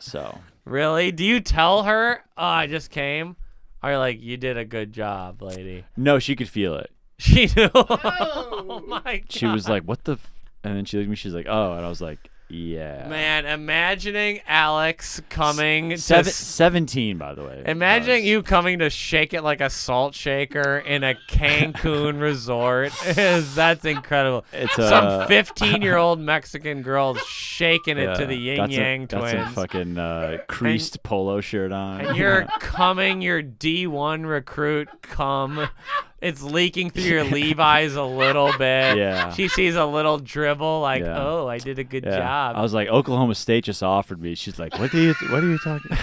So. Really? Do you tell her? Oh, I just came. Or like you did a good job, lady. No, she could feel it. She knew. Oh my god. She was like, "What the?" And then she looked at me. She's like, "Oh," and I was like, "Yeah." Man, imagining Alex coming 17, by the way. Imagining you coming to shake it like a salt shaker in a Cancun resort that's incredible. It's some 15-year-old Mexican girl shaking it to the Yin Yang Twins. Got some fucking creased polo shirt on. And you're coming, your D1 recruit come. It's leaking through your Levi's a little bit. Yeah. She sees a little dribble, like, oh, I did a good job. I was like, Oklahoma State just offered me. She's like, what are you talking?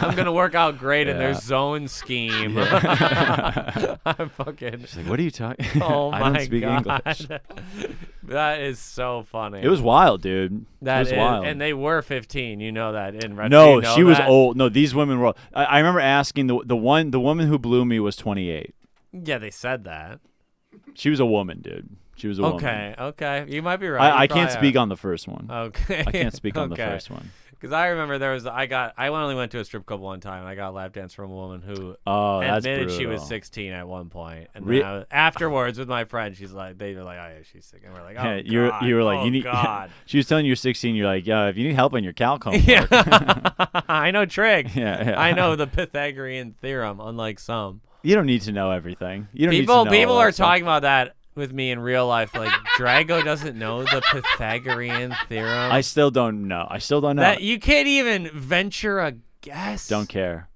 I'm gonna work out great in their zone scheme. Yeah. I'm fucking. She's like, what are you talking? Oh I my don't speak god. English. That is so funny. It was wild, dude. That it was wild. And they were 15. You know that in retro. No, you know she was that? old. No, these women were. I remember asking the woman who blew me was 28. Yeah, they said that. She was a woman, dude. She was a woman. Okay. You might be right. I can't speak on the first one. Okay. I can't speak on the first one. Because I remember I only went to a strip club one time, and I got a lap dance from a woman who admitted she was 16 at one point. And then afterwards with my friend, they were like, oh yeah, she's sick. And we're like, oh god. You were like, oh, you need. God. She was telling you you're 16. You're like, yeah, if you need help on your calc homework. Yeah. I know trig. Yeah. I know the Pythagorean theorem, unlike some. You don't need to know everything. You don't people need to know people are talking about that with me in real life, like Drago doesn't know the Pythagorean theorem. I still don't know. That you can't even venture a guess. Don't care.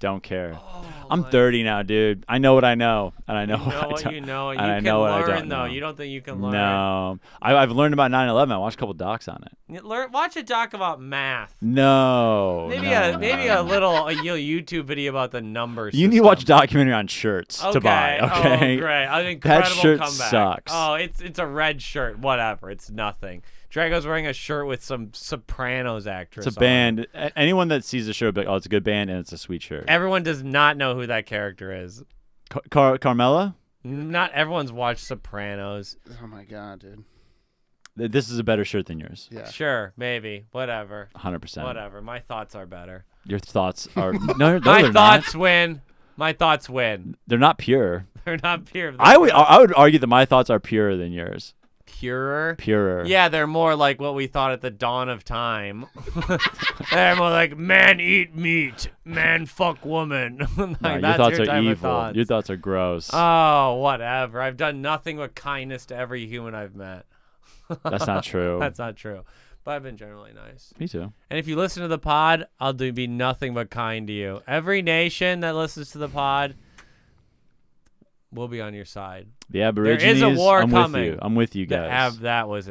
Oh, I'm 30 now, dude. I know what I know, and I know what you know. And I know what I don't though. know. You don't think you can learn? No, I've learned about 9/11. I watched a couple docs on it. Watch a doc about math. No, maybe a little YouTube video about the numbers. You need to watch a documentary on shirts to buy. Okay, oh, great. An incredible that shirt comeback. sucks. Oh, it's a red shirt. Whatever. It's nothing. Drago's wearing a shirt with some Sopranos actress. It's a band. Anyone that sees the shirt will be like, oh, it's a good band and it's a sweet shirt. Everyone does not know who that character is. Carmela? Not everyone's watched Sopranos. Oh my god, dude. This is a better shirt than yours. Yeah. Sure, maybe, whatever. 100%. Whatever. My thoughts are better. Your thoughts are no, My they're thoughts not. win. My thoughts win. They're not pure. They're not pure. I would argue that my thoughts are purer than yours. Purer. Purer. Yeah, they're more like what we thought at the dawn of time. They're more like man eat meat, man fuck woman. Like, No, your that's thoughts your are type of evil. thoughts. Your thoughts are gross. Oh, whatever. I've done nothing but kindness to every human I've met. That's not true. That's not true. But I've been generally nice. Me too. And if you listen to the pod, I'll be nothing but kind to you. Every nation that listens to the pod will be on your side. The Aborigines. There is a war I'm coming. with you. I'm with you guys. That was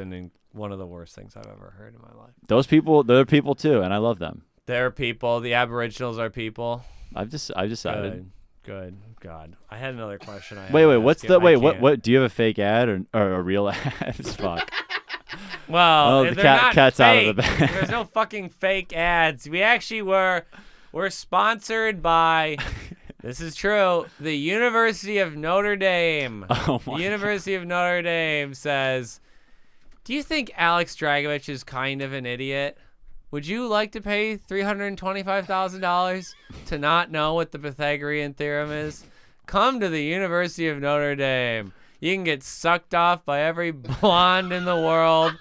one of the worst things I've ever heard in my life. Those people, they're people too, and I love them. They're people. The Aboriginals are people. I've decided. Good. God. I had another question. Wait. What's the wait? What? What? Do you have a fake ad or a real ad? Fuck. Well, Oh, the they're not cat's out fake. of the bag. There's no fucking fake ads. We actually we're sponsored by. This is true. The University of Notre Dame. Oh The my. University of Notre Dame says, "Do you think Alex Dragovich is kind of an idiot? Would you like to pay $325,000 to not know what the Pythagorean theorem is? Come to the University of Notre Dame. You can get sucked off by every blonde in the world,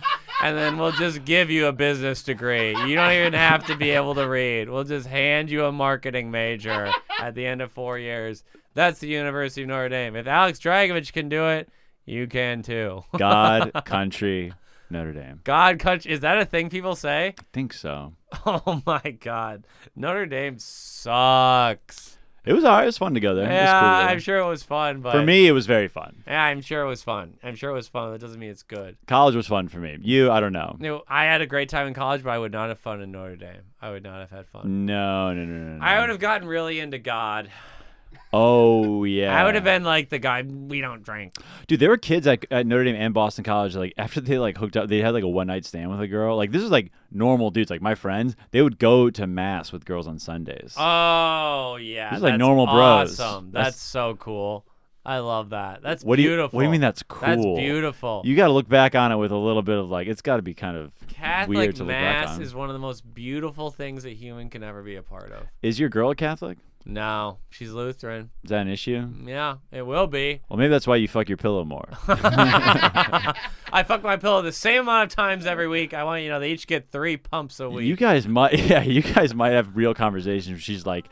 and then we'll just give you a business degree. You don't even have to be able to read. We'll just hand you a marketing major at the end of 4 years." That's the University of Notre Dame. If Alex Dragovich can do it, you can too. God, country, Notre Dame. God, country. Is that a thing people say? I think so. Oh my God. Notre Dame sucks. It was alright. It was fun to go there. It was Yeah, cool to go there. I'm sure it was fun, but For me, it was very fun. yeah, I'm sure it was fun. That doesn't mean it's good. College was fun for me. I don't know. You know, I had a great time in college, but I would not have fun in Notre Dame. I would not have had fun. No. I would have gotten really into God. Oh yeah. I would have been like the guy, we don't drink. Dude, there were kids at Notre Dame and Boston College. Like after they like hooked up, they had like a one night stand with a girl. Like this is like normal dudes. Like my friends, they would go to mass with girls on Sundays. Oh yeah, This is like that's normal bros. Awesome. That's- That's so cool. I love that. That's What beautiful. do you mean that's cool? That's beautiful. You got to look back on it with a little bit of like, it's got to be kind of Catholic weird to look back mass on. is one of the most beautiful things a human can ever be a part of. Is your girl a Catholic? No, she's Lutheran. Is that an issue? Yeah, it will be. Well, maybe that's why you fuck your pillow more. I fuck my pillow the same amount of times every week. I want you to know they each get 3 pumps a week. You guys might have real conversations. She's like,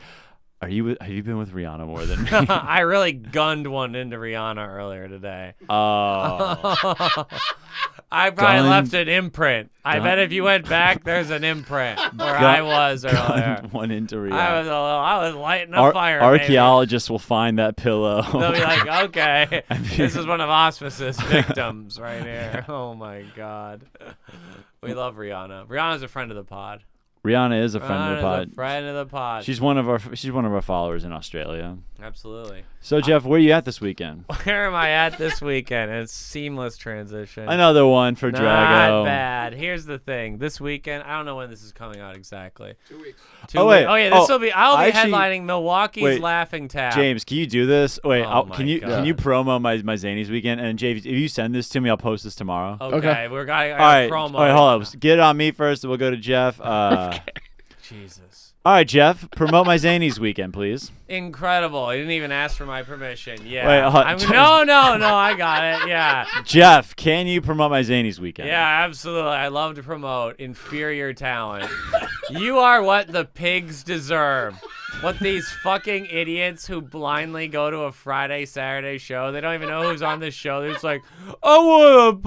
have you been with Rihanna more than me? I really gunned one into Rihanna earlier today. Oh. I probably Gunned- left an imprint. I bet if you went back, there's an imprint where I was earlier. One into Rihanna. I was lighting a fire. baby. Archaeologists will find that pillow. They'll be like, okay, this is one of Auspice's victims right here. Oh my God. We love Rihanna. Rihanna's a friend of the pod. Rihanna is a friend of the Rihanna's pod. a friend of the pod. She's one of our followers in Australia. Absolutely. So Jeff, where are you at this weekend? Where am I at this weekend? It's seamless transition. Another one for Not Drago. bad. Here's the thing. This weekend, I don't know when this is coming out exactly. 2 weeks. Oh, wait. Oh yeah, I'll be actually- headlining Milwaukee's wait, Laughing Tap. James, can you do this? Wait, Oh can my you God. promo my Zanies weekend? And James, if you send this to me, I'll post this tomorrow. Okay, Okay. we're got All right, promo. all right, hold up. Get it on me first, and we'll go to Jeff. Jesus. All right, Jeff, promote my Zanies weekend, please. Incredible. He didn't even ask for my permission. Yeah. Wait, no, I got it. Yeah. Jeff, can you promote my Zanies weekend? Yeah, absolutely. I love to promote inferior talent. You are what the pigs deserve. What these fucking idiots who blindly go to a Friday, Saturday show, they don't even know who's on this show. They're just like, I want a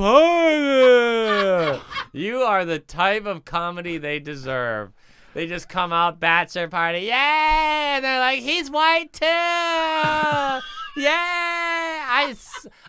party. You are the type of comedy they deserve. They just come out, bachelor party, yeah, and they're like, he's white too, yeah.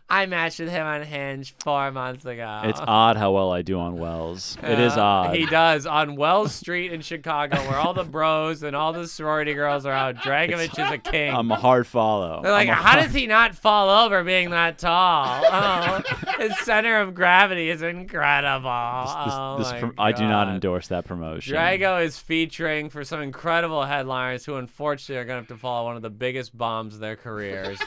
I matched with him on Hinge 4 months ago. It's odd how well I do on Wells. It is odd. He does on Wells Street in Chicago, where all the bros and all the sorority girls are out. Dragovich is a king. I'm a hard follow. They're like, how does he not fall over being that tall? Oh, his center of gravity is incredible. I do not endorse that promotion. Drago is featuring for some incredible headliners who unfortunately are going to have to follow one of the biggest bombs of their careers.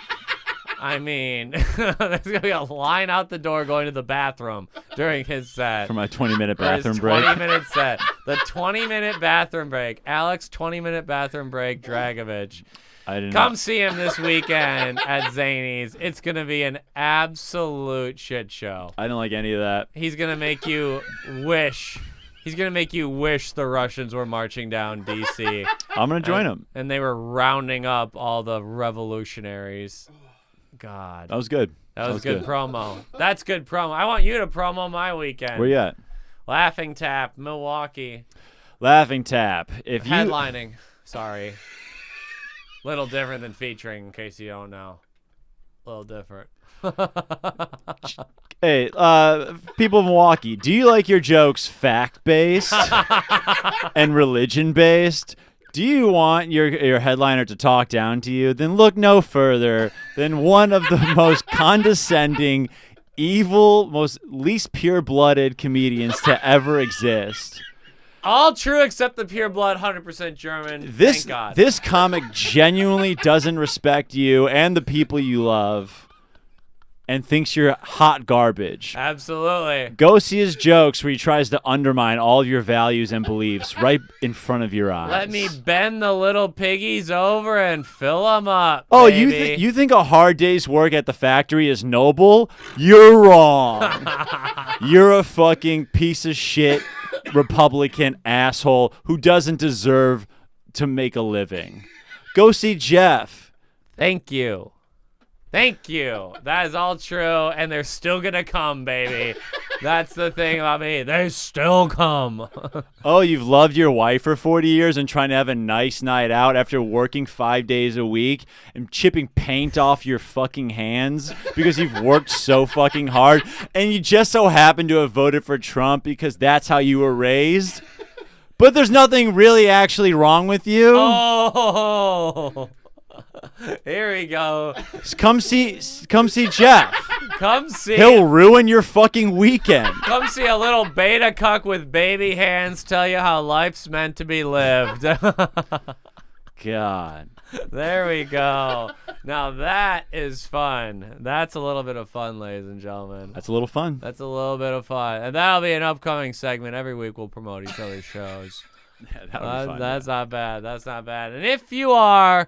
I mean, there's gonna be a line out the door going to the bathroom during his set. For my 20-minute For his bathroom break. 20-minute set. The 20-minute bathroom break. Alex, 20-minute bathroom break, Dragovich. I didn't Come see him this weekend at Zany's. It's going to be an absolute shit show. I don't like any of that. He's going to make you wish. He's going to make you wish the Russians were marching down D.C. I'm going to join him. And they were rounding up all the revolutionaries. God. That was good. That was good promo. That's good promo. I want you to promo my weekend. Where you at? Laughing Tap, Milwaukee. Laughing Tap. If you Headlining. Sorry. Little different than featuring, in case you don't know. Little different. Hey, people of Milwaukee, do you like your jokes fact-based and religion-based? Do you want your headliner to talk down to you? Then look no further than one of the most condescending, evil, most least pure-blooded comedians to ever exist. All true except the pure blood, 100% German. This Thank God. this comic genuinely doesn't respect you and the people you love and thinks you're hot garbage. Absolutely. Go see his jokes where he tries to undermine all of your values and beliefs right in front of your eyes. Let me bend the little piggies over and fill them up. Oh, baby. you think a hard day's work at the factory is noble? You're wrong. You're a fucking piece of shit Republican asshole who doesn't deserve to make a living. Go see Jeff. Thank you. Thank you. That is all true, and they're still gonna come, baby. That's the thing about me. They still come. Oh, you've loved your wife for 40 years and trying to have a nice night out after working 5 days a week and chipping paint off your fucking hands because you've worked so fucking hard, and you just so happen to have voted for Trump because that's how you were raised. But there's nothing really actually wrong with you. Oh. Here we go. Come see Jeff. Come see. He'll ruin your fucking weekend. Come see a little beta cuck with baby hands tell you how life's meant to be lived. God. There we go. Now that is fun. That's a little bit of fun, ladies and gentlemen. That's a little fun. That's a little bit of fun. And that'll be an upcoming segment. Every week we'll promote each other's shows. Yeah, that would be fun. That's not bad. That's not bad. And if you are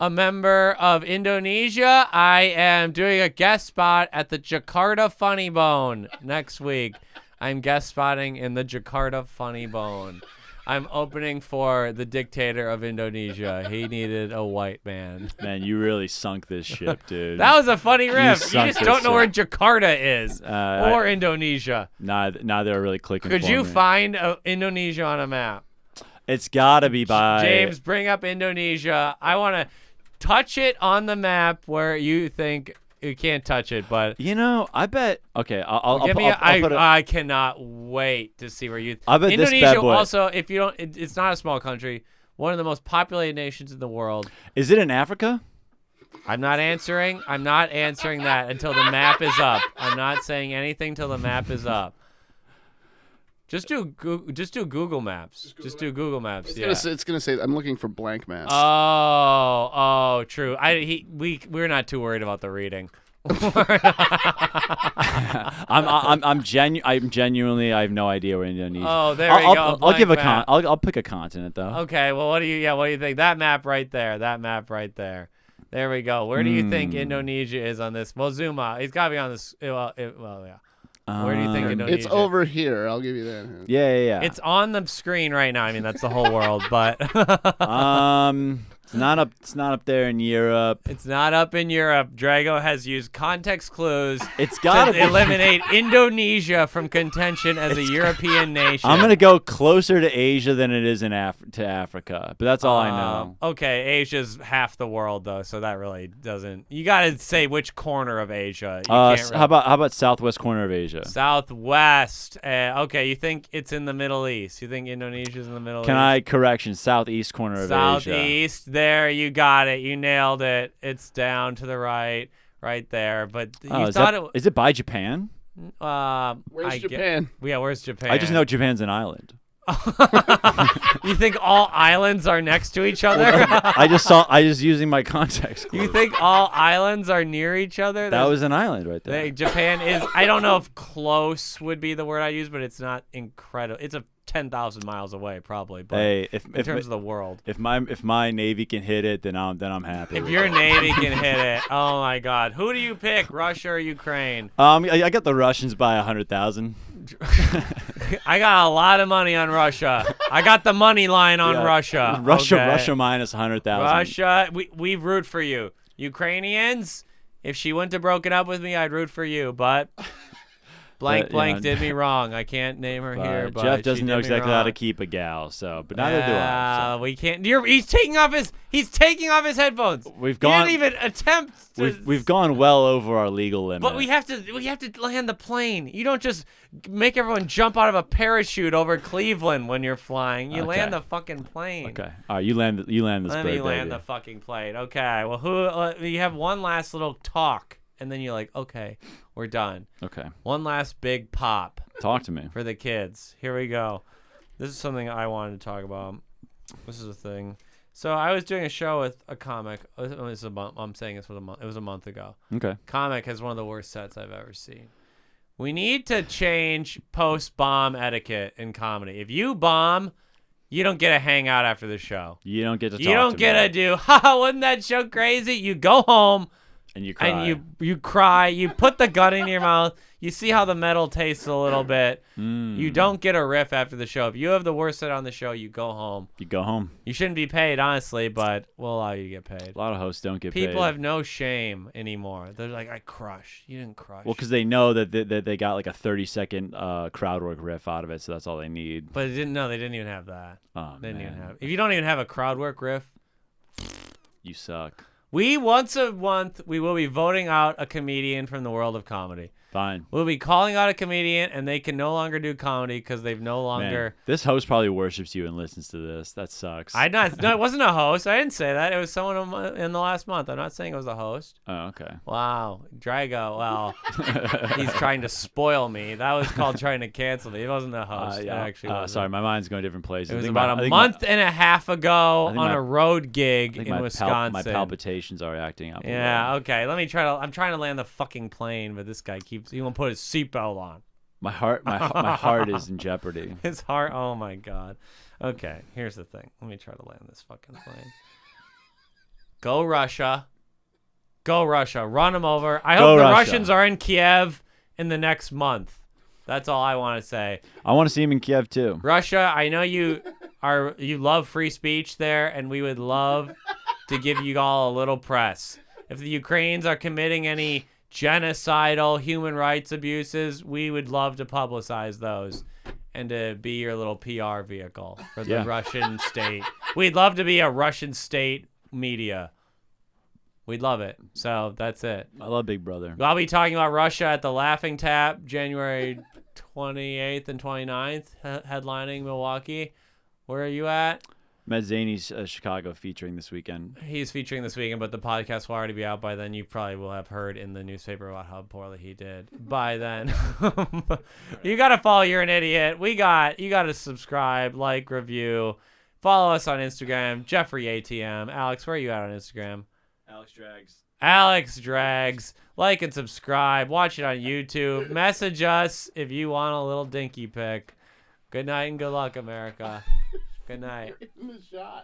a member of Indonesia, I am doing a guest spot at the Jakarta Funny Bone next week. I'm guest spotting in the Jakarta Funny Bone. I'm opening for the dictator of Indonesia. He needed a white man. Man, you really sunk this ship, dude. That was a funny riff. You sunk just this don't know where ship. Jakarta is or Indonesia. Neither are really clicking Could for you me. find Indonesia on a map? It's got to be by... James, bring up Indonesia. I want to touch it on the map where you think you can't touch it, but You know, I bet... Okay, I'll give me. I'll put it... I cannot wait to see where you. I bet this Indonesia bad boy- also, if you don't, it's not a small country. One of the most populated nations in the world. Is it in Africa? I'm not answering. I'm not answering that until the map is up. I'm not saying anything till the map is up. Just do Google Maps. Just do Google Maps. It's gonna say I'm looking for blank maps. Oh, true. We're not too worried about the reading. I'm genuinely I have no idea where Indonesia. Oh, there we go. I'll give a map. I'll pick a continent though. Okay. Well, what do you think? That map right there. There we go. Where do you think Indonesia is on this? Well, zoom out. It's got to be on this. Well, yeah. Where do you think Indonesia? It's over here. I'll give you that. Yeah. It's on the screen right now. I mean, that's the whole world, but It's not up there in Europe. it's not up in Europe. Drago has used context clues It's got to to eliminate Indonesia from contention as a European nation. I'm gonna go closer to Asia than it is to Africa, but that's all I know. Okay, Asia's half the world though, so that really doesn't. You gotta say which corner of Asia. You can't really- How about southwest corner of Asia? Southwest. Okay, you think it's in the Middle East? You think Indonesia's in the Middle Can East? I correction? Southeast corner of Asia. Southeast. There, you got it. You nailed it. It's down to the right there. But you Is thought it by Japan? Where's Japan? Yeah, where's Japan? I just know Japan's an island. You think all islands are next to each other? I just using my context clues. You think all islands are near each other? That was an island right there. Japan is. I don't know if close would be the word I use, but it's not incredible. It's 10,000 miles away, probably. But Hey, in terms of the world, if my Navy can hit it, then I'm happy. if your Navy can hit it, oh my God, who do you pick, Russia or Ukraine? I got the Russians by 100,000. I got a lot of money on Russia. I got the money line on Russia. Russia minus 100,000. Russia, we root for you. Ukrainians, if she wouldn't have broken up with me, I'd root for you. But blank did me wrong. I can't name her here. But Jeff doesn't know exactly how to wrong. keep a gal, but neither do I. So. We can't. He's taking off his headphones. We've gone. He didn't even attempt. We've gone well over our legal limit. But we have to land the plane. You don't just make everyone jump out of a parachute over Cleveland when you're flying. You land the fucking plane. Okay. All right. You land this Let bird, me land baby. the fucking plane. Okay. Well, you have one last little talk, and then you're like, okay, we're done. Okay. One last big pop Talk to me. for the kids. Here we go. This is something I wanted to talk about. This is a thing. So I was doing a show with a comic. I'm saying this was a month. It was a month ago. Okay. Comic has one of the worst sets I've ever seen. We need to change post-bomb etiquette in comedy. If you bomb, you don't get to hang out after the show. You don't get to talk You don't to get me. to do, wasn't that show crazy? You go home And you cry. and you cry. You put the gun in your mouth. You see how the metal tastes a little bit. You don't get a riff after the show. If you have the worst set on the show, you go home. You go home. You shouldn't be paid, honestly, but we'll allow you to get paid. A lot of hosts don't get paid. People have no shame anymore. They're like, I crushed. You didn't crush. Well, because they know that they got like a 30-second crowd work riff out of it, so that's all they need. But they didn't even have that. Oh, They didn't even man. have. If you don't even have a crowd work riff, You suck. we once a month we will be voting out a comedian from the world of comedy. Fine. We'll be calling out a comedian, and they can no longer do comedy because they've no longer. Man, this host probably worships you and listens to this. That sucks. No, it wasn't a host. I didn't say that. It was someone in the last month. I'm not saying it was a host. Oh, okay. Wow, Drago. Well, he's trying to spoil me. That was called trying to cancel me. It wasn't a host. It actually wasn't. Sorry, my mind's going different places. It was I think about I a think month and a half ago think on my- a road gig I think in Wisconsin. my palpitations are acting up. a Yeah, little. okay. I'm trying to land the fucking plane, but this guy he won't put his seatbelt on. My heart is in jeopardy. His heart. Oh my God. Okay, here's the thing. Let me try to land this fucking plane. Go Russia. Go Russia. Run them over. I hope the Russia. Russians are in Kiev in the next month. That's all I want to say. I want to see him in Kiev too. Russia, I know you love free speech there, and we would love to give you all a little press. If the Ukrainians are committing any genocidal human rights abuses, we would love to publicize those and to be your little PR vehicle for the Russian state. We'd love to be a Russian state media. We'd love it. So that's it. I love Big Brother. I'll be talking about Russia at the Laughing Tap January 28th and 29th, headlining Milwaukee. Where are you at? Matt Zaney's Chicago featuring this weekend. He's featuring this weekend, but the podcast will already be out by then. You probably will have heard in the newspaper about how poorly he did by then. You got to follow You're an Idiot. You got to subscribe, like, review. Follow us on Instagram, Geoffrey ATM. Alex, where are you at on Instagram? Alex Drags. Like and subscribe. Watch it on YouTube. Message us if you want a little dinky pic. Good night and good luck, America. Good night. In the shot.